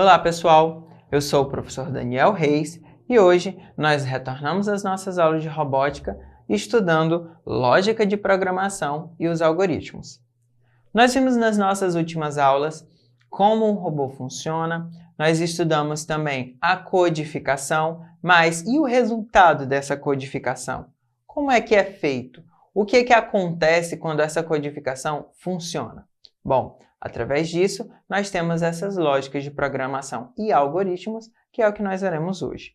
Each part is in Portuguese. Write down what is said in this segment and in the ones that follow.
Olá pessoal, eu sou o professor Daniel Reis e hoje nós retornamos às nossas aulas de robótica estudando lógica de programação e os algoritmos. Nós vimos nas nossas últimas aulas como um robô funciona, nós estudamos também a codificação, mas e o resultado dessa codificação? Como é que é feito? O que acontece quando essa codificação funciona? Bom, através disso, nós temos essas lógicas de programação e algoritmos, que é o que nós veremos hoje.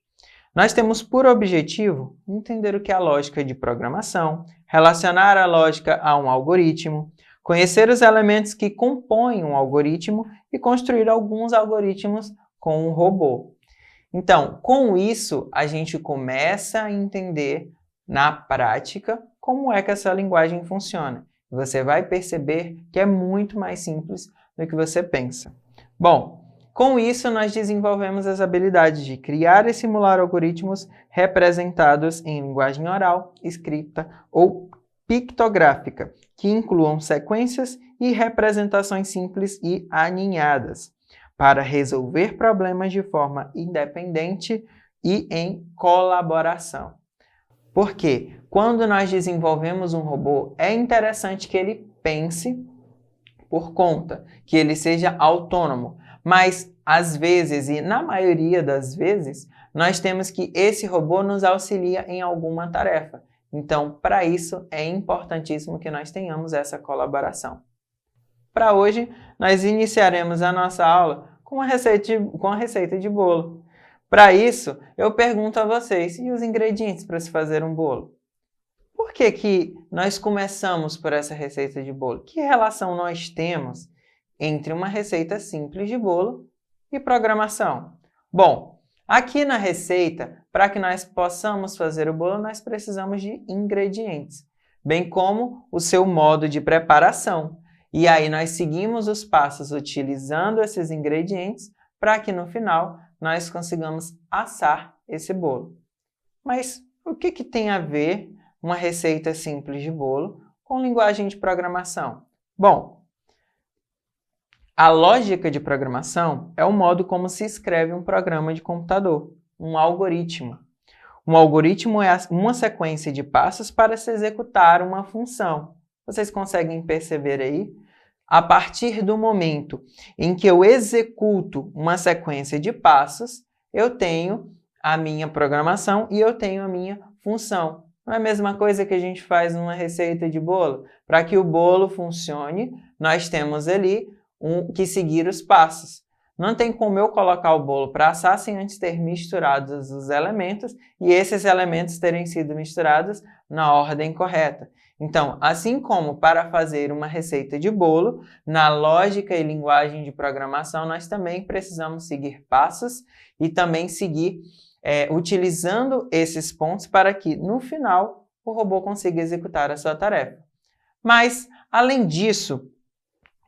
Nós temos por objetivo entender o que é a lógica de programação, relacionar a lógica a um algoritmo, conhecer os elementos que compõem um algoritmo e construir alguns algoritmos com um robô. Então, com isso, a gente começa a entender na prática como é que essa linguagem funciona. Você vai perceber que é muito mais simples do que você pensa. Bom, com isso nós desenvolvemos as habilidades de criar e simular algoritmos representados em linguagem oral, escrita ou pictográfica, que incluam sequências e representações simples e aninhadas, para resolver problemas de forma independente e em colaboração. Porque quando nós desenvolvemos um robô, é interessante que ele pense por conta, que ele seja autônomo. Mas, às vezes, e na maioria das vezes, nós temos que esse robô nos auxilia em alguma tarefa. Então, para isso, é importantíssimo que nós tenhamos essa colaboração. Para hoje, nós iniciaremos a nossa aula com a receita de bolo. Para isso, eu pergunto a vocês, e os ingredientes para se fazer um bolo? Por que nós começamos por essa receita de bolo? Que relação nós temos entre uma receita simples de bolo e programação? Bom, aqui na receita, para que nós possamos fazer o bolo, nós precisamos de ingredientes, bem como o seu modo de preparação. E aí nós seguimos os passos utilizando esses ingredientes para que no final nós consigamos assar esse bolo. Mas o que tem a ver uma receita simples de bolo com linguagem de programação? Bom, a lógica de programação é o modo como se escreve um programa de computador, um algoritmo. Um algoritmo é uma sequência de passos para se executar uma função. Vocês conseguem perceber aí? A partir do momento em que eu executo uma sequência de passos, eu tenho a minha programação e eu tenho a minha função. Não é a mesma coisa que a gente faz numa receita de bolo? Para que o bolo funcione, nós temos ali que seguir os passos. Não tem como eu colocar o bolo para assar sem antes ter misturado os elementos e esses elementos terem sido misturados na ordem correta. Então, assim como para fazer uma receita de bolo, na lógica e linguagem de programação, nós também precisamos seguir passos e também seguir utilizando esses pontos para que, no final, o robô consiga executar a sua tarefa. Mas, além disso,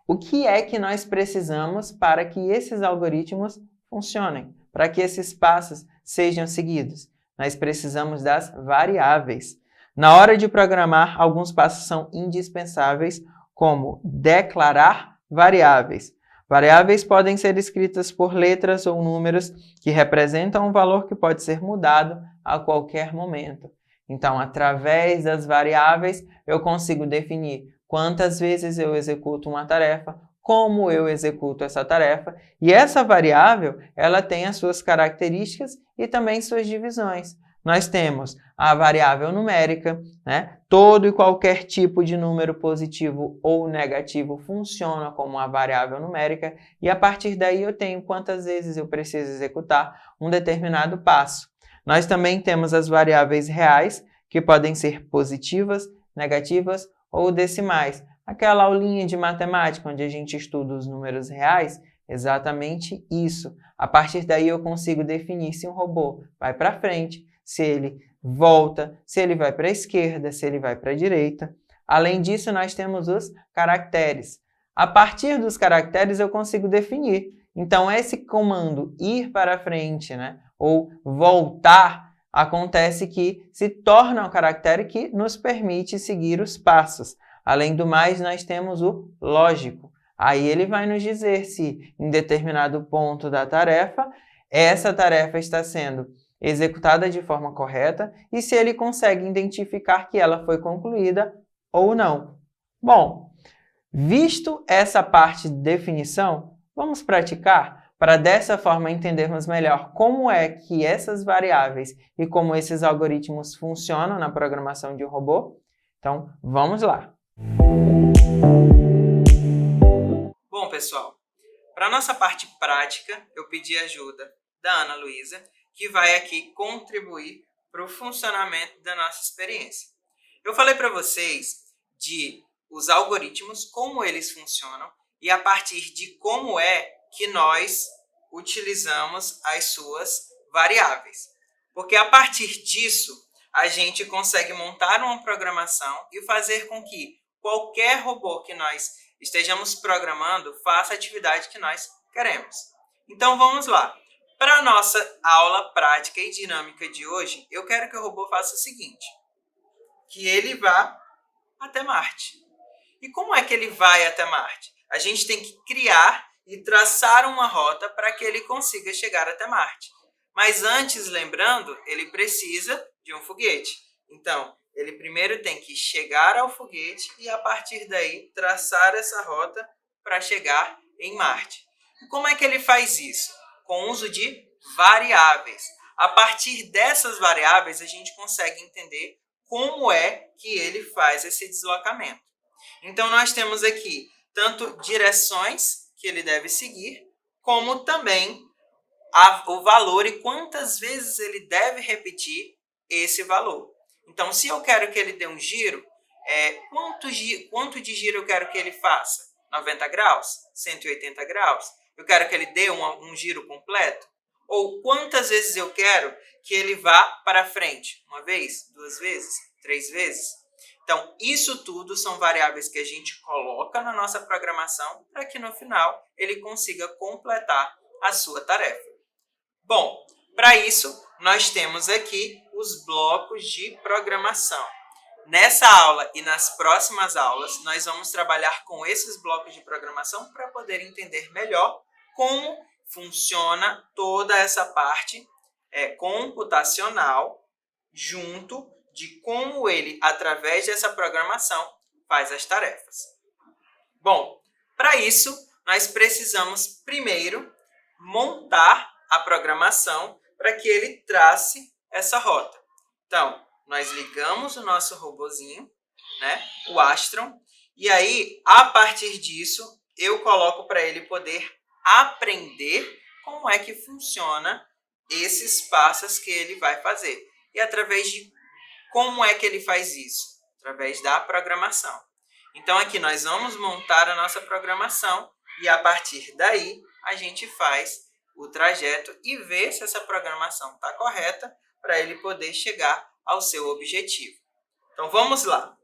o que é que nós precisamos para que esses algoritmos funcionem, para que esses passos sejam seguidos? Nós precisamos das variáveis. Na hora de programar, alguns passos são indispensáveis, como declarar variáveis. Variáveis podem ser escritas por letras ou números que representam um valor que pode ser mudado a qualquer momento. Então, através das variáveis, eu consigo definir quantas vezes eu executo uma tarefa, como eu executo essa tarefa, e essa variável, ela tem as suas características e também suas divisões. Nós temos a variável numérica, né? Todo e qualquer tipo de número positivo ou negativo funciona como uma variável numérica e a partir daí eu tenho quantas vezes eu preciso executar um determinado passo. Nós também temos as variáveis reais, que podem ser positivas, negativas ou decimais. Aquela aulinha de matemática onde a gente estuda os números reais, exatamente isso. A partir daí eu consigo definir se um robô vai para frente, se ele volta, se ele vai para a esquerda, se ele vai para a direita. Além disso, nós temos os caracteres. A partir dos caracteres eu consigo definir. Então, esse comando ir para frente, né, ou voltar, acontece que se torna um caractere que nos permite seguir os passos. Além do mais, nós temos o lógico. Aí ele vai nos dizer se em determinado ponto da tarefa, essa tarefa está sendo executada de forma correta e se ele consegue identificar que ela foi concluída ou não. Bom, visto essa parte de definição, vamos praticar para dessa forma entendermos melhor como é que essas variáveis e como esses algoritmos funcionam na programação de um robô? Então, vamos lá! Bom, pessoal, para a nossa parte prática, eu pedi ajuda da Ana Luísa, que vai aqui contribuir para o funcionamento da nossa experiência. Eu falei para vocês de os algoritmos, como eles funcionam e a partir de como é que nós utilizamos as suas variáveis. Porque a partir disso, a gente consegue montar uma programação e fazer com que qualquer robô que nós estejamos programando faça a atividade que nós queremos. Então vamos lá. Para a nossa aula prática e dinâmica de hoje, eu quero que o robô faça o seguinte, que ele vá até Marte. E como é que ele vai até Marte? A gente tem que criar e traçar uma rota para que ele consiga chegar até Marte. Mas antes, lembrando, ele precisa de um foguete. Então, ele primeiro tem que chegar ao foguete e, a partir daí, traçar essa rota para chegar em Marte. E como é que ele faz isso? Com o uso de variáveis. A partir dessas variáveis, a gente consegue entender como é que ele faz esse deslocamento. Então, nós temos aqui tanto direções que ele deve seguir, como também o valor e quantas vezes ele deve repetir esse valor. Então, se eu quero que ele dê um giro, quanto de giro eu quero que ele faça? 90 graus? 180 graus? Eu quero que ele dê um giro completo? Ou quantas vezes eu quero que ele vá para frente? Uma vez? Duas vezes? Três vezes? Então, isso tudo são variáveis que a gente coloca na nossa programação para que no final ele consiga completar a sua tarefa. Bom, para isso nós temos aqui os blocos de programação. Nessa aula e nas próximas aulas, nós vamos trabalhar com esses blocos de programação para poder entender melhor como funciona toda essa parte computacional junto de como ele, através dessa programação, faz as tarefas. Bom, para isso, nós precisamos primeiro montar a programação para que ele trace essa rota. Então, nós ligamos o nosso robozinho, né, o Astron, e aí, a partir disso, eu coloco para ele poder aprender como é que funciona esses passos que ele vai fazer. E através de como é que ele faz isso? Através da programação. Então, aqui nós vamos montar a nossa programação e, a partir daí, a gente faz o trajeto e ver se essa programação está correta para ele poder chegar ao seu objetivo. Então, vamos lá.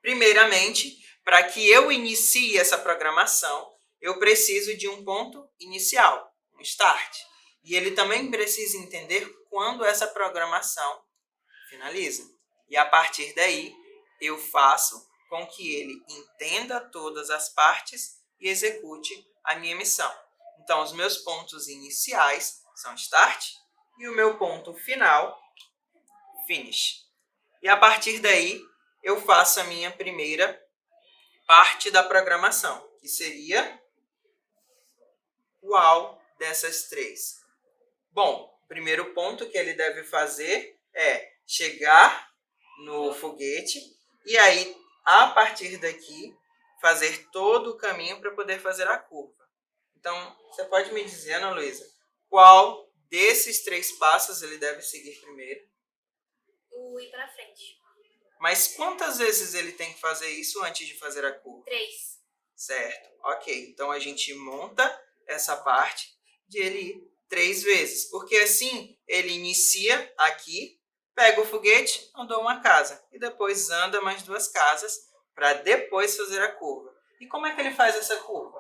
Primeiramente, para que eu inicie essa programação, eu preciso de um ponto inicial, um start. E ele também precisa entender quando essa programação finaliza. E a partir daí, eu faço com que ele entenda todas as partes e execute a minha missão. Então, os meus pontos iniciais são start e o meu ponto final, finish. E a partir daí, eu faço a minha primeira parte da programação, que seria qual dessas três? Bom, o primeiro ponto que ele deve fazer é chegar no foguete e aí, a partir daqui, fazer todo o caminho para poder fazer a curva. Então, você pode me dizer, Ana Luísa, qual desses três passos ele deve seguir primeiro? O ir para frente. Mas quantas vezes ele tem que fazer isso antes de fazer a curva? 3. Certo, ok. Então, a gente monta essa parte de ele ir 3 vezes. Porque assim, ele inicia aqui, pega o foguete, andou uma casa. E depois anda mais 2 casas para depois fazer a curva. E como é que ele faz essa curva?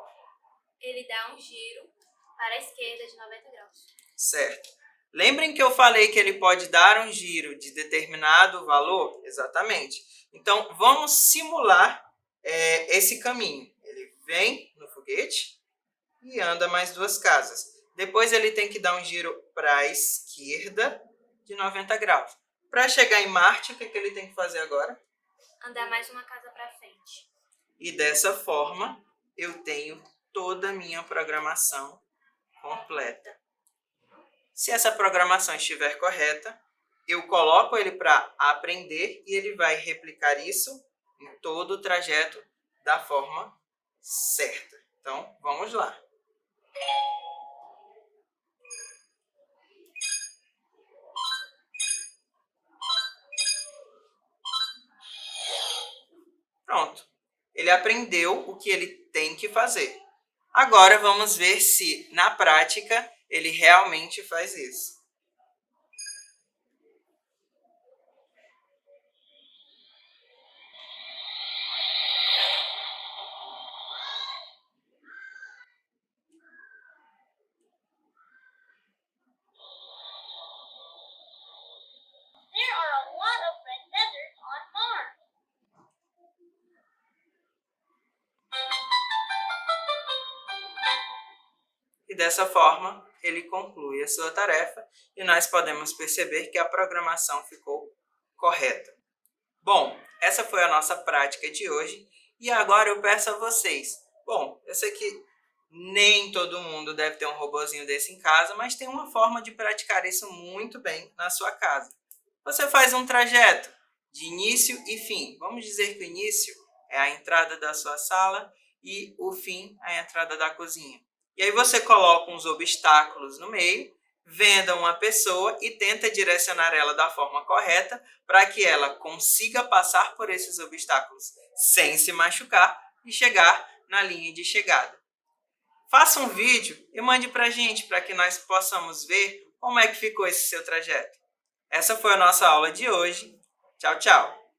Ele dá um giro para a esquerda de 90 graus. Certo. Lembrem que eu falei que ele pode dar um giro de determinado valor? Exatamente. Então, vamos simular esse caminho. Ele vem no foguete e anda mais 2 casas. Depois ele tem que dar um giro para a esquerda de 90 graus. Para chegar em Marte, o que ele tem que fazer agora? Andar mais uma casa para frente. E dessa forma, eu tenho toda a minha programação completa. Se essa programação estiver correta, eu coloco ele para aprender e ele vai replicar isso em todo o trajeto da forma certa. Então, vamos lá. Pronto. Ele aprendeu o que ele tem que fazer. Agora vamos ver se, na prática, ele realmente faz isso. There are a lot of red feathers on Mars. E dessa forma, ele conclui a sua tarefa e nós podemos perceber que a programação ficou correta. Bom, essa foi a nossa prática de hoje e agora eu peço a vocês. Bom, eu sei que nem todo mundo deve ter um robozinho desse em casa, mas tem uma forma de praticar isso muito bem na sua casa. Você faz um trajeto de início e fim. Vamos dizer que o início é a entrada da sua sala e o fim é a entrada da cozinha. E aí você coloca uns obstáculos no meio, venda uma pessoa e tenta direcionar ela da forma correta para que ela consiga passar por esses obstáculos sem se machucar e chegar na linha de chegada. Faça um vídeo e mande para a gente para que nós possamos ver como é que ficou esse seu trajeto. Essa foi a nossa aula de hoje. Tchau, tchau!